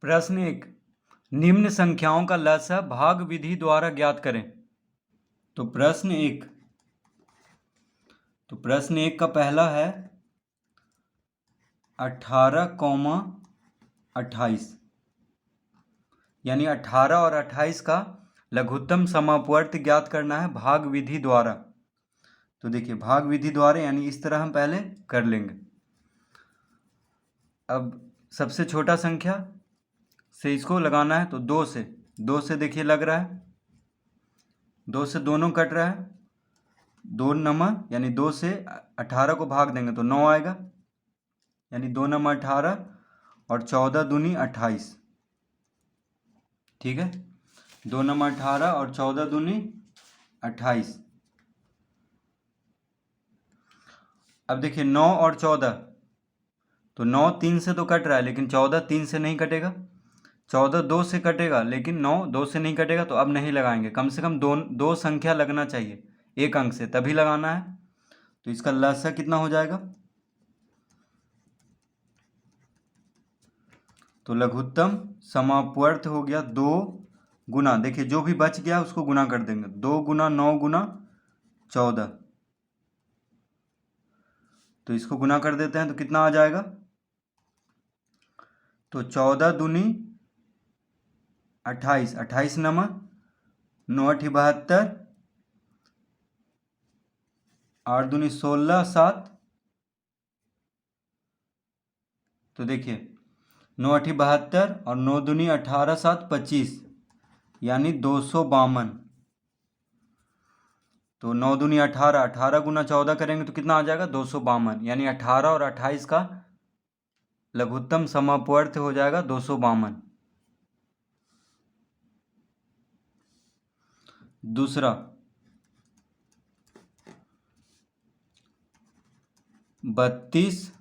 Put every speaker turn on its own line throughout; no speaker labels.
प्रश्न 1, निम्न संख्याओं का लसाअ भाग विधि द्वारा ज्ञात करें। तो प्रश्न एक का पहला है 18,28, यानी 18 और 28 का लघुत्तम समापवर्त ज्ञात करना है भाग विधि द्वारा। तो देखिए भाग विधि द्वारा यानी इस तरह हम पहले कर लेंगे। अब सबसे छोटा संख्या से इसको लगाना है, तो 2 से देखिए लग रहा है, 2 से दोनों कट रहा है, 2 नमा यानी 2 से 18 को भाग देंगे तो 9 आएगा, यानी 2 नमा 18 और 14 दूनी 28। ठीक है, 2 नमा 18 और 14 दूनी 28। अब देखिए 9 और 14, तो 9 3 से तो कट रहा है लेकिन 14 3 से नहीं कटेगा, 14 2 से कटेगा लेकिन 9 2 से नहीं कटेगा, तो अब नहीं लगाएंगे। कम से कम दो संख्या लगना चाहिए एक अंक से, तभी लगाना है। तो इसका लसाअ कितना हो जाएगा, तो लघुत्तम समापवर्त हो गया 2 गुना, देखिए जो भी बच गया उसको गुना कर देंगे, 2 गुना 9 गुना 14। तो इसको गुना कर देते हैं तो कितना आ जाएगा, तो 14 दूनी 28, 28 नमा 9 8 72, 8 दूनी 16 7। तो देखिए 9 8 72 और 9 दूनी 18 7 25, यानी 252। तो 9 दूनी 18, 18 गुना 14 करेंगे तो कितना आ जाएगा 252, यानी 18 और 28 का लघुत्तम समापवर्त हो जाएगा 252। दूसरा 32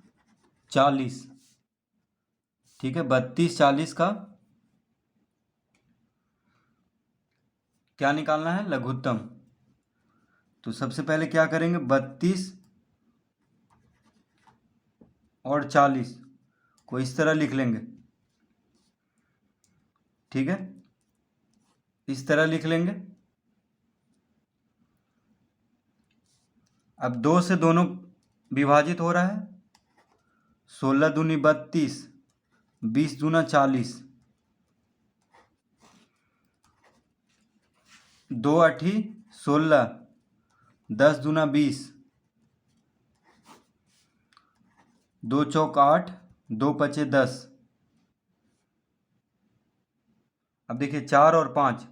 40, ठीक है, 32 40 का क्या निकालना है, लघुत्तम। तो सबसे पहले क्या करेंगे, 32 और 40 को इस तरह लिख लेंगे, ठीक है, इस तरह लिख लेंगे। अब 2 से दोनों विभाजित हो रहा है, 16 दूनी 32, 20 दूना 40, 2 8 16, 10 दूना 20, 2 चौक 8, 2 पचे 10। अब देखिए 4 और 5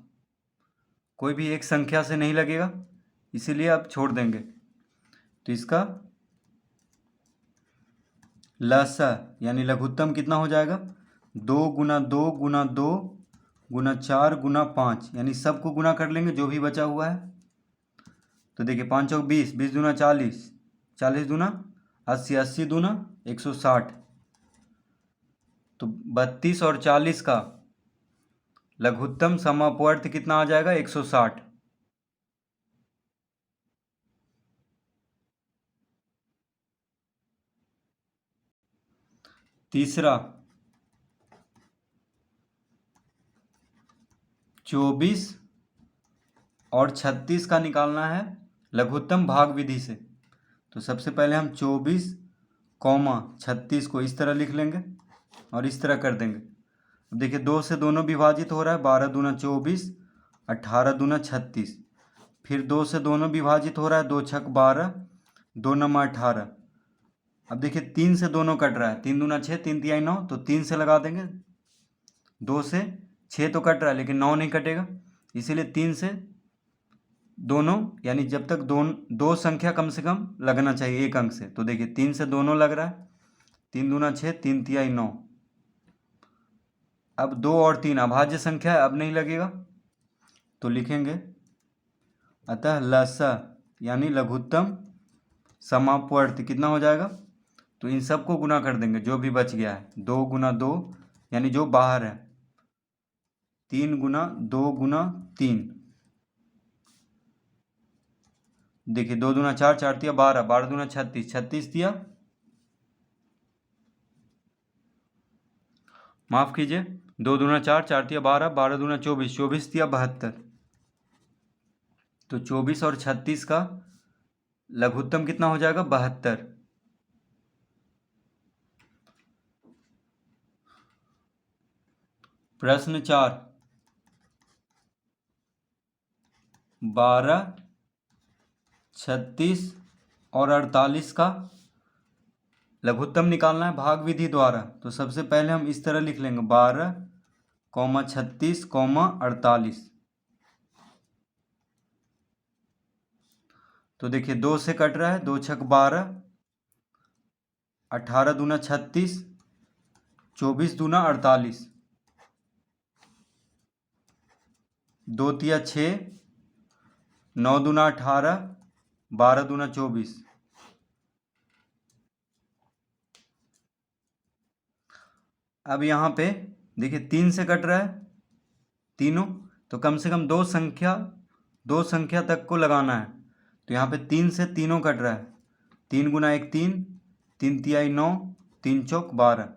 कोई भी एक संख्या से नहीं लगेगा, इसीलिए अब छोड़ देंगे। तो इसका लसाअ यानी लघुत्तम कितना हो जाएगा, 2 गुना 2 गुना 2 गुना 4 गुना 5, यानी सबको गुना कर लेंगे जो भी बचा हुआ है। तो देखिए 5 चौक 20, 20 दूना 40, 40 दूना 80, 80 दूना 160। तो 32 और 40 का लघुत्तम समापवर्त कितना आ जाएगा, 160। तीसरा 24 और 36 का निकालना है लघुत्तम भाग विधि से। तो सबसे पहले हम 24 कौमा 36 को इस तरह लिख लेंगे और इस तरह कर देंगे। अब देखिए 2 से दोनों विभाजित हो रहा है, 12 दूना 24, 18 दूना 36। फिर 2 से दोनों विभाजित हो रहा है, 2 छक 12, 2 नमा 18। अब देखिए 3 से दोनों कट रहा है, 3 दूना 6, 3 तिहाई 9, तो 3 से लगा देंगे। 2 से 6 तो कट रहा है लेकिन 9 नहीं कटेगा, इसीलिए 3 से दोनों, यानी जब तक दो संख्या कम से कम लगना चाहिए एक अंक से। तो देखिए 3 से दोनों लग रहा है, 3 दूना 6, 3 तिहाई 9। अब 2 और 3 अभाज्य संख्या है, अब नहीं लगेगा, तो लिखेंगे अतः लसाअ यानी लघुत्तम समापवर्त कितना हो जाएगा, तो इन सबको गुना कर देंगे जो भी बच गया है, 2 गुना 2 यानी जो बाहर है, 3 गुना 2 गुना 3। देखिए 2 दूना 4, 4 तिया 12, 12 दूना 36, 36 तिया माफ कीजिए 2 दूना 4, 4 तिया 12, 12 दूना 24, 24 तिया 72। तो 24 और 36 का लघुत्तम कितना हो जाएगा? 72। प्रश्न 4, 12, 36 और 48 का लघुत्तम निकालना है भाग विधि द्वारा। तो सबसे पहले हम इस तरह लिख लेंगे 12, 36, 48। तो देखिए 2 से कट रहा है, 2 छक 12, 18 दूना 36, 24 दूना 48, 2 तिया 6, 9 दूना 18, 12 दूना 24। अब यहाँ पे देखिए 3 से कट रहा है तीनों, तो कम से कम दो संख्या तक को लगाना है। तो यहाँ पे 3 से तीनों कट रहा है, 3 गुना 1 3, 3 तियाई 9, 3 चौक 12।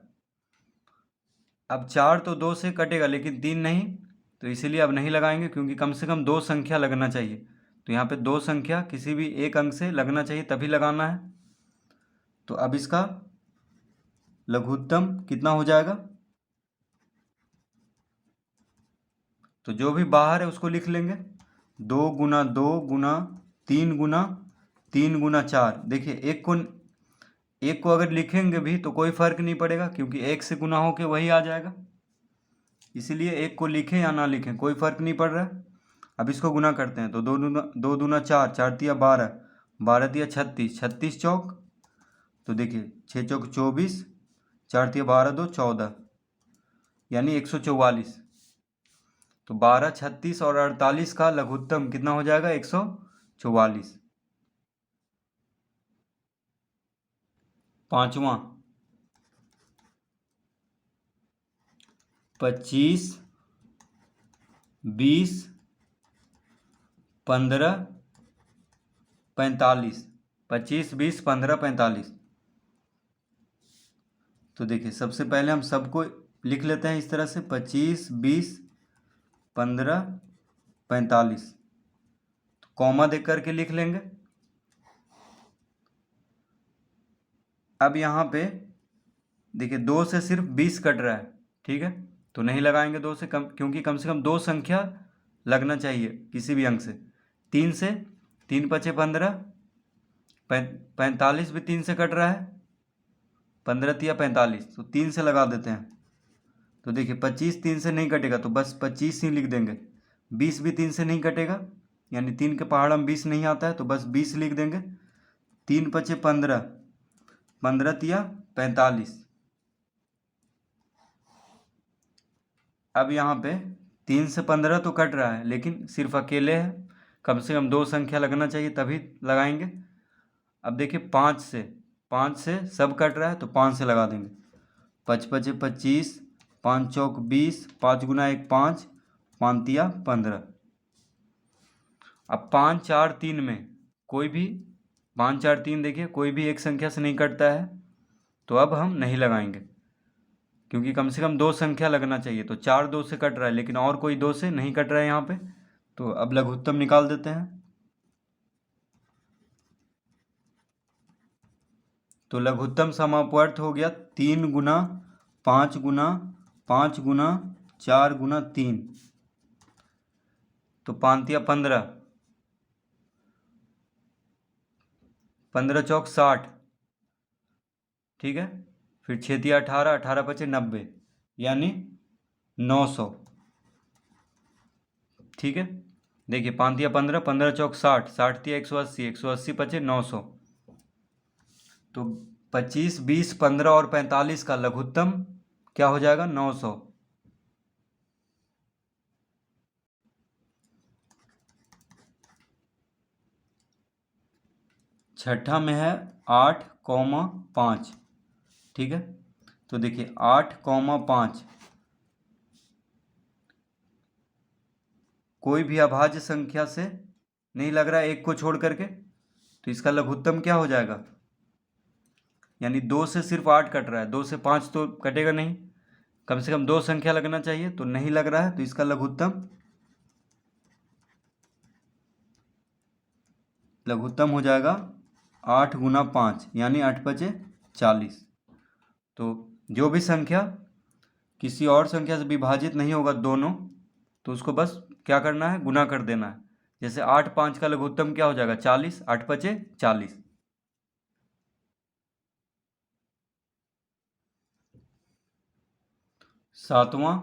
अब 4 तो 2 से कटेगा लेकिन 3 नहीं, तो इसीलिए अब नहीं लगाएंगे, क्योंकि कम से कम दो संख्या लगना चाहिए। तो यहाँ पे दो संख्या किसी भी एक अंक से लगना चाहिए, तभी लगाना है। तो अब इसका लघुत्तम कितना हो जाएगा? तो जो भी बाहर है उसको लिख लेंगे, 2 गुना 2 गुना 3 गुना 3 गुना 4। देखिए एक को अगर लिखेंगे भी तो कोई फर्क नहीं पड़ेगा, क्योंकि एक से गुना होके वही आ जाएगा। इसीलिए एक को लिखें या ना लिखें कोई फर्क नहीं पड़ रहा है। अब इसको गुना करते हैं, तो 2 दूना 4, 4 तिया 12, 12 तिया 36, 36 चौक। तो देखिए 6 चौक 24, 4 तिया 12 2 14, यानी 144। तो 12, 36 और 48 का लघुत्तम कितना हो जाएगा? 144। पांचवा, 25, 20, 15, 45। 25, 20, 15, 45। तो देखिए सबसे पहले हम सबको लिख लेते हैं इस तरह से, 25, 20, 15, 45। तो कॉमा देख करके लिख लेंगे। अब यहाँ पे देखिए 2 से सिर्फ 20 कट रहा है, ठीक है, तो नहीं लगाएंगे 2 से कम, क्योंकि कम से कम दो संख्या लगना चाहिए किसी भी अंक से। 3 से, 3 पचे 15, 45 भी 3 से कट रहा है, 15 तिया 45, तो 3 से लगा देते हैं। तो देखिए 25 3 से नहीं कटेगा, तो बस 25 ही लिख देंगे। 20 भी 3 से नहीं कटेगा, यानी 3 के पहाड़ में 20 नहीं आता है, तो बस 20 लिख देंगे। 3 पचे 15, 15 तिया 45। अब यहाँ पे 3 से 15 तो कट रहा है, लेकिन सिर्फ अकेले है, कम से कम दो संख्या लगना चाहिए तभी लगाएंगे। अब देखिए 5 से सब कट रहा है, तो 5 से लगा देंगे। 5 पचे 25, 5 चौक 20, 5 गुना 1 5, 5 तिया 15। अब 5 4 3 में कोई भी 5 4 3 देखिए कोई भी एक संख्या से नहीं कटता है, तो अब हम नहीं लगाएंगे, क्योंकि कम से कम दो संख्या लगना चाहिए। तो 4 2 से कट रहा है, लेकिन और कोई 2 से नहीं कट रहा है यहाँ पे, तो अब लघुत्तम निकाल देते हैं। तो लघुत्तम समापवर्त हो गया 3 गुना 5 गुना 5 गुना 4 गुना 3। तो 5 तिया 15, 15 चौक 60, ठीक है। फिर 6 तिया 18, 18 पचे 90, यानी 900, ठीक है। देखिए 5 तिया 15, 15 चौक 60, 60 तिया 180, 180 पचे 900। तो 25, 20, 15 और 45 का लघुत्तम क्या हो जाएगा? 900। छठा में है 8,5, ठीक है। तो देखिए 8,5 कोई भी अभाज्य संख्या से नहीं लग रहा है, एक को छोड़ करके, तो इसका लघुत्तम क्या हो जाएगा? यानी 2 से सिर्फ 8 कट रहा है, 2 से 5 तो कटेगा नहीं, कम से कम 2 संख्या लगना चाहिए, तो नहीं लग रहा है, तो इसका लघुत्तम हो जाएगा 8 गुना 5 यानी 8 पचे 40। तो जो भी संख्या किसी और संख्या से विभाजित नहीं होगा दोनों, तो उसको बस क्या करना है, गुना कर देना है। जैसे 8 5 का लघुत्तम क्या हो जाएगा, 40, 8 पचे 40। सातवां